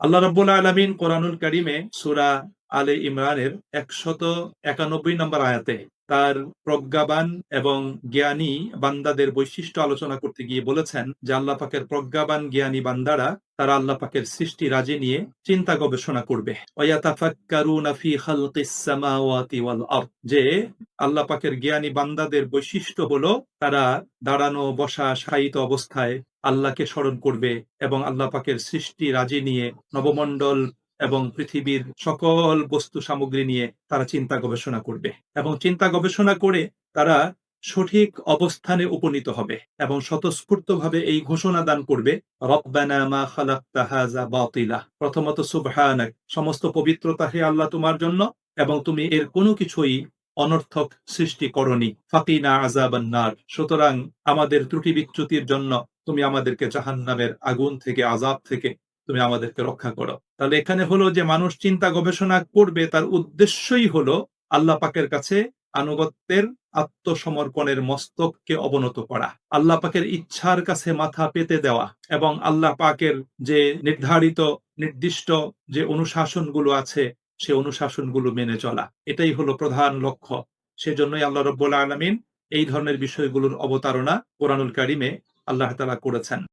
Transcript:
আল্লাহ রাব্বুল আলামিন কোরআনুল কারীমে সূরা আলে ইমরানের 191 নম্বর আয়াতে তার প্রজ্ঞাবান এবং জ্ঞানী বান্দাদের বৈশিষ্ট্য আলোচনা করতে গিয়ে বলেছেন যে আল্লাহ পাকের প্রজ্ঞাবান জ্ঞানী বান্দারা তারা আল্লাহ পাকের সৃষ্টি রাজি নিয়ে চিন্তা গবেষণা করবে। ওয়ায়াতাফাক্কারুনা ফি খালকিস সামাওয়াতি ওয়াল আরদ, যে আল্লাহ পাকের জ্ঞানী বান্দাদের বৈশিষ্ট্য হলো তারা দাঁড়ানো, বসা, শায়িত অবস্থায় আল্লাহকে স্মরণ করবে এবং আল্লাহ পাকের সৃষ্টি রাজি নিয়ে নবমণ্ডল এবং পৃথিবীর সকল বস্তু সামগ্রী নিয়ে তারা চিন্তা গবেষণা করবে এবং চিন্তা গবেষণা করে তারা সঠিক অবস্থানে উপনীত হবে এবং স্বতঃস্ফূর্তভাবে এই ঘোষণা দান করবে, রব্বানা মা খালাকতা হাযা বাতিলা। প্রথমত সুবহানাক, সমস্ত পবিত্রতা হে আল্লাহ তোমার জন্য, এবং তুমি এর কোনো কিছুই অনর্থক সৃষ্টি করনি। ফাকিনা আযাবান নার, সুতরাং আমাদের ত্রুটি বিচ্যুতির জন্য তুমি আমাদেরকে জাহান্নামের আগুন থেকে, আযাব থেকে তুমি আমাদেরকে রক্ষা করো। তাহলে এখানে হলো যে মানুষ চিন্তা গবেষণা করবে, তার উদ্দেশ্যই হলো আল্লাহ পাকের কাছে আনুগত্যের, আত্মসমর্পণের মস্তককে অবনত করা, আল্লাহ পাকের ইচ্ছার কাছে মাথা পেতে দেওয়া এবং আল্লাহ পাকের যে নির্ধারিত নির্দিষ্ট যে অনুশাসনগুলো আছে সে অনুশাসনগুলো মেনে চলা, এটাই হলো প্রধান লক্ষ্য। সেজন্যই আল্লাহ রাব্বুল আলামিন এই ধরনের বিষয়গুলোর অবতারণা কোরআনুল কারীমে আল্লাহ তাআলা করেছেন।